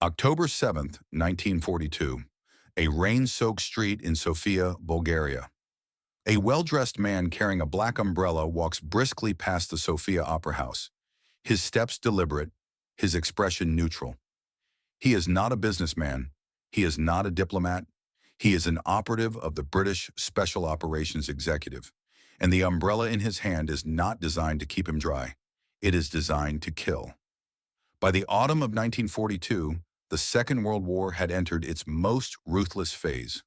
October 7th, 1942. A rain-soaked street in Sofia, Bulgaria. A well-dressed man carrying a black umbrella walks briskly past the Sofia Opera House, his steps deliberate, his expression neutral. He is not a businessman. He is not a diplomat. He is an operative of the British Special Operations Executive, and the umbrella in his hand is not designed to keep him dry. It is designed to kill. By the autumn of 1942, the Second World War had entered its most ruthless phase.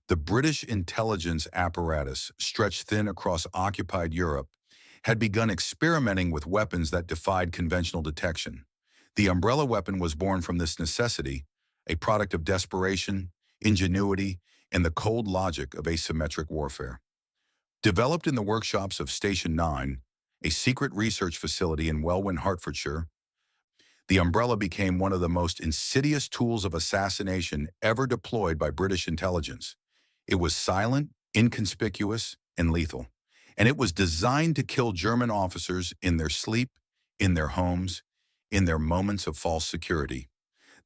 The British intelligence apparatus, stretched thin across occupied Europe, had begun experimenting with weapons that defied conventional detection. The umbrella weapon was born from this necessity, a product of desperation, ingenuity, and the cold logic of asymmetric warfare. Developed in the workshops of Station 9, a secret research facility in Welwyn, Hertfordshire, the umbrella became one of the most insidious tools of assassination ever deployed by British intelligence. It was silent, inconspicuous, and lethal, and it was designed to kill German officers in their sleep, in their homes, in their moments of false security.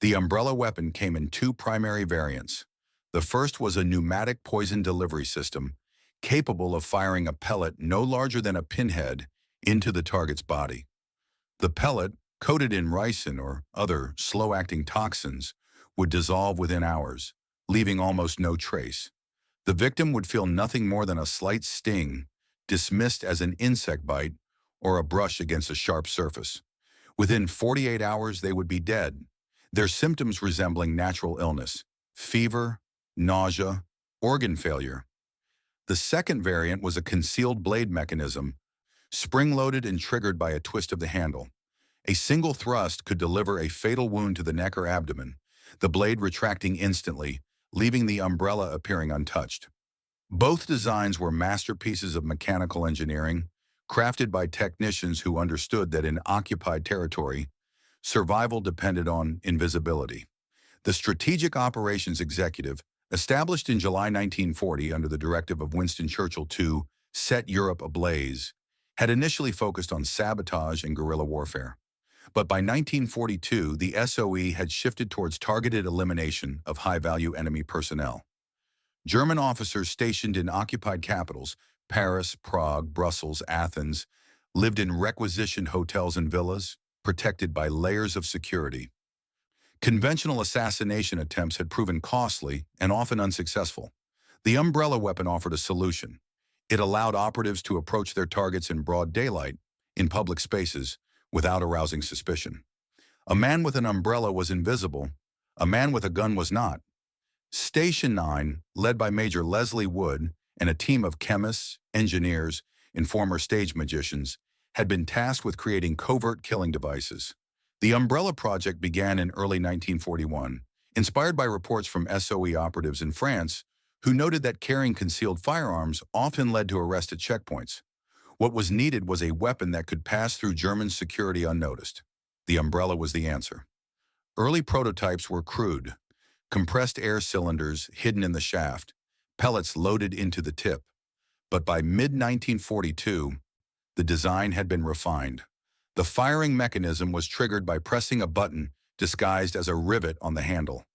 The umbrella weapon came in two primary variants. The first was a pneumatic poison delivery system, capable of firing a pellet no larger than a pinhead into the target's body. The pellet, coated in ricin or other slow-acting toxins, would dissolve within hours, leaving almost no trace. The victim would feel nothing more than a slight sting, dismissed as an insect bite or a brush against a sharp surface. Within 48 hours, they would be dead, their symptoms resembling natural illness: fever, nausea, organ failure. The second variant was a concealed blade mechanism, spring-loaded and triggered by a twist of the handle. A single thrust could deliver a fatal wound to the neck or abdomen, the blade retracting instantly, leaving the umbrella appearing untouched. Both designs were masterpieces of mechanical engineering, crafted by technicians who understood that in occupied territory, survival depended on invisibility. The Strategic Operations Executive, established in July 1940 under the directive of Winston Churchill to set Europe ablaze, had initially focused on sabotage and guerrilla warfare. But by 1942, the SOE had shifted towards targeted elimination of high-value enemy personnel. German officers stationed in occupied capitals, Paris, Prague, Brussels, Athens, lived in requisitioned hotels and villas, protected by layers of security. Conventional assassination attempts had proven costly and often unsuccessful. The umbrella weapon offered a solution. It allowed operatives to approach their targets in broad daylight, in public spaces, without arousing suspicion. A man with an umbrella was invisible. A man with a gun was not. Station 9, led by Major Leslie Wood and a team of chemists, engineers, and former stage magicians, had been tasked with creating covert killing devices. The Umbrella Project began in early 1941, inspired by reports from SOE operatives in France who noted that carrying concealed firearms often led to arrest at checkpoints. What was needed was a weapon that could pass through German security unnoticed. The umbrella was the answer. Early prototypes were crude: compressed air cylinders hidden in the shaft, pellets loaded into the tip. But by mid-1942, the design had been refined. The firing mechanism was triggered by pressing a button disguised as a rivet on the handle.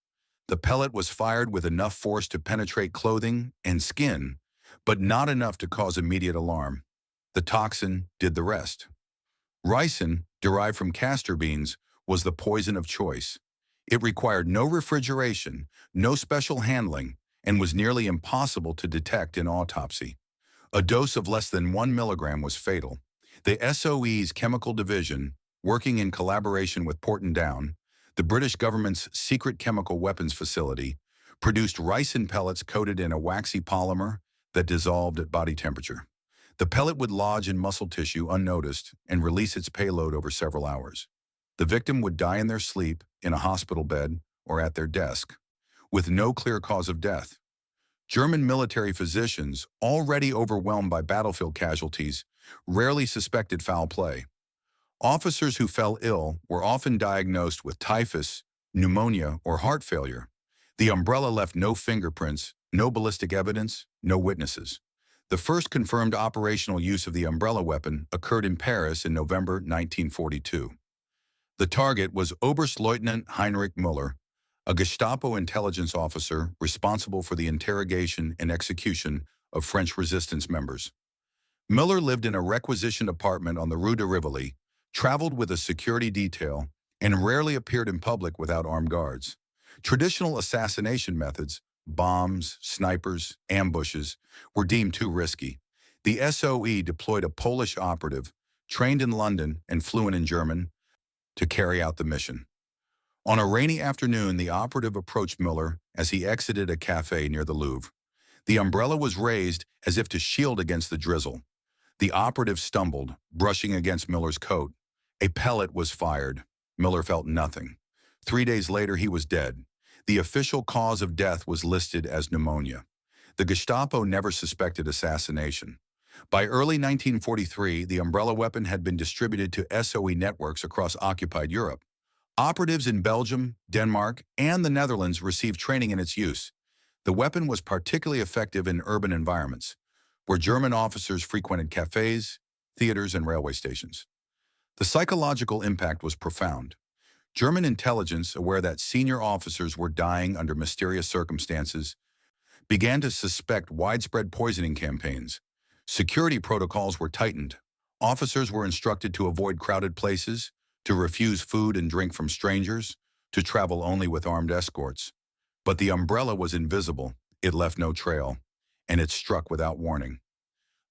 The pellet was fired with enough force to penetrate clothing and skin, but not enough to cause immediate alarm. The toxin did the rest. Ricin, derived from castor beans, was the poison of choice. It required no refrigeration, no special handling, and was nearly impossible to detect in autopsy. A dose of less than 1 milligram was fatal. The SOE's chemical division, working in collaboration with Porton Down, the British government's secret chemical weapons facility, produced ricin pellets coated in a waxy polymer that dissolved at body temperature. The pellet would lodge in muscle tissue unnoticed and release its payload over several hours. The victim would die in their sleep, in a hospital bed, or at their desk, with no clear cause of death. German military physicians, already overwhelmed by battlefield casualties, rarely suspected foul play. Officers who fell ill were often diagnosed with typhus, pneumonia, or heart failure. The umbrella left no fingerprints, no ballistic evidence, no witnesses. The first confirmed operational use of the umbrella weapon occurred in Paris in November 1942. The target was Oberstleutnant Heinrich Müller, a Gestapo intelligence officer responsible for the interrogation and execution of French resistance members. Müller lived in a requisitioned apartment on the Rue de Rivoli, traveled with a security detail, and rarely appeared in public without armed guards. Traditional assassination methods, bombs, snipers, ambushes, were deemed too risky. The SOE deployed a Polish operative, trained in London and fluent in German, to carry out the mission. On a rainy afternoon, the operative approached Müller as he exited a cafe near the Louvre. The umbrella was raised as if to shield against the drizzle. The operative stumbled, brushing against Müller's coat. A pellet was fired. Müller felt nothing. 3 days later, he was dead. The official cause of death was listed as pneumonia. The Gestapo never suspected assassination. By early 1943, the umbrella weapon had been distributed to SOE networks across occupied Europe. Operatives in Belgium, Denmark, and the Netherlands received training in its use. The weapon was particularly effective in urban environments, where German officers frequented cafes, theaters, and railway stations. The psychological impact was profound. German intelligence, aware that senior officers were dying under mysterious circumstances, began to suspect widespread poisoning campaigns. Security protocols were tightened. Officers were instructed to avoid crowded places, to refuse food and drink from strangers, to travel only with armed escorts. But the umbrella was invisible, it left no trail, and it struck without warning.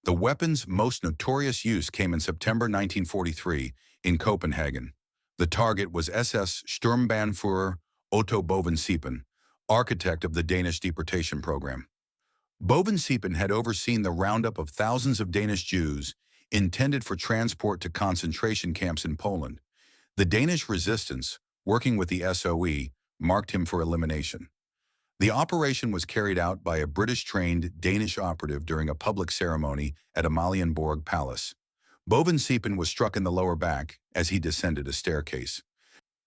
The weapon's most notorious use came in September 1943 in Copenhagen. The target was SS Sturmbannführer Otto Bovensiepen, architect of the Danish deportation program. Bovensiepen had overseen the roundup of thousands of Danish Jews intended for transport to concentration camps in Poland. The Danish resistance, working with the SOE, marked him for elimination. The operation was carried out by a British-trained Danish operative during a public ceremony at Amalienborg Palace. Bovensiepen was struck in the lower back as he descended a staircase.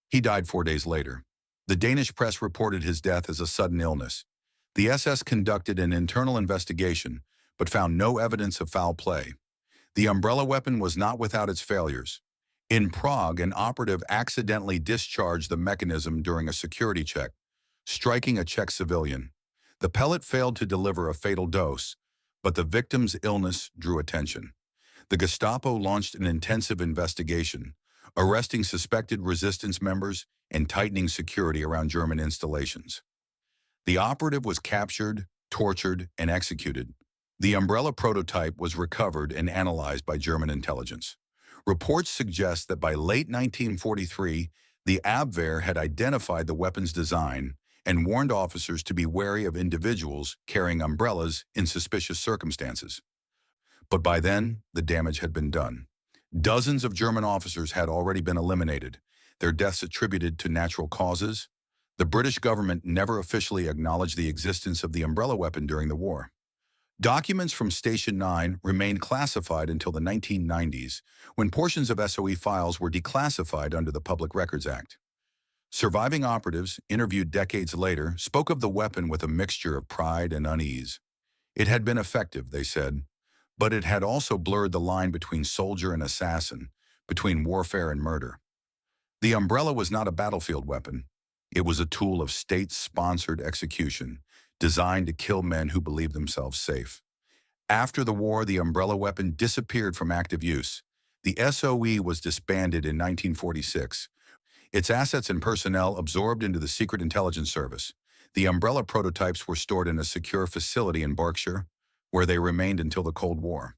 He died 4 days later. The Danish press reported his death as a sudden illness. The SS conducted an internal investigation, but found no evidence of foul play. The umbrella weapon was not without its failures. In Prague, an operative accidentally discharged the mechanism during a security check, striking a Czech civilian. The pellet failed to deliver a fatal dose, but the victim's illness drew attention. The Gestapo launched an intensive investigation, arresting suspected resistance members and tightening security around German installations. The operative was captured, tortured, and executed. The umbrella prototype was recovered and analyzed by German intelligence. Reports suggest that by late 1943, the Abwehr had identified the weapon's design and warned officers to be wary of individuals carrying umbrellas in suspicious circumstances. But by then, the damage had been done. Dozens of German officers had already been eliminated, their deaths attributed to natural causes. The British government never officially acknowledged the existence of the umbrella weapon during the war. Documents from Station 9 remained classified until the 1990s, when portions of SOE files were declassified under the Public Records Act. Surviving operatives, interviewed decades later, spoke of the weapon with a mixture of pride and unease. It had been effective, they said, but it had also blurred the line between soldier and assassin, between warfare and murder. The umbrella was not a battlefield weapon. It was a tool of state-sponsored execution, designed to kill men who believed themselves safe. After the war, the umbrella weapon disappeared from active use. The SOE was disbanded in 1946. Its assets and personnel absorbed into the Secret Intelligence Service. The umbrella prototypes were stored in a secure facility in Berkshire, where they remained until the Cold War.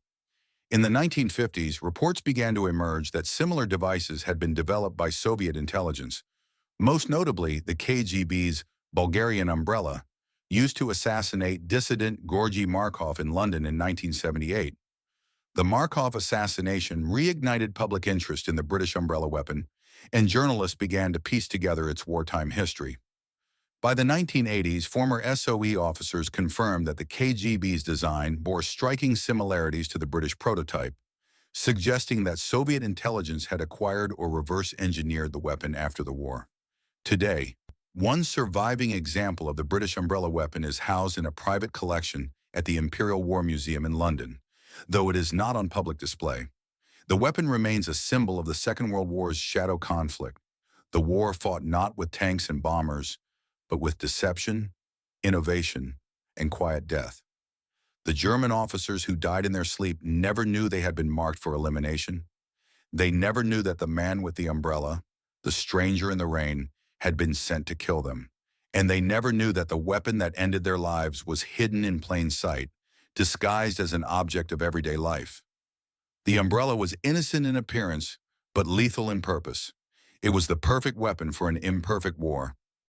In the 1950s, reports began to emerge that similar devices had been developed by Soviet intelligence, most notably the KGB's Bulgarian umbrella, used to assassinate dissident Georgy Markov in London in 1978. The Markov assassination reignited public interest in the British umbrella weapon, and journalists began to piece together its wartime history. By the 1980s, former SOE officers confirmed that the KGB's design bore striking similarities to the British prototype, suggesting that Soviet intelligence had acquired or reverse-engineered the weapon after the war. Today, one surviving example of the British umbrella weapon is housed in a private collection at the Imperial War Museum in London, though it is not on public display. The weapon remains a symbol of the Second World War's shadow conflict, The war fought not with tanks and bombers, but with deception, innovation, and quiet death. The German officers who died in their sleep never knew they had been marked for elimination. They never knew that the man with the umbrella, the stranger in the rain, had been sent to kill them. And they never knew that the weapon that ended their lives was hidden in plain sight, disguised as an object of everyday life. The umbrella was innocent in appearance, but lethal in purpose. It was the perfect weapon for an imperfect war,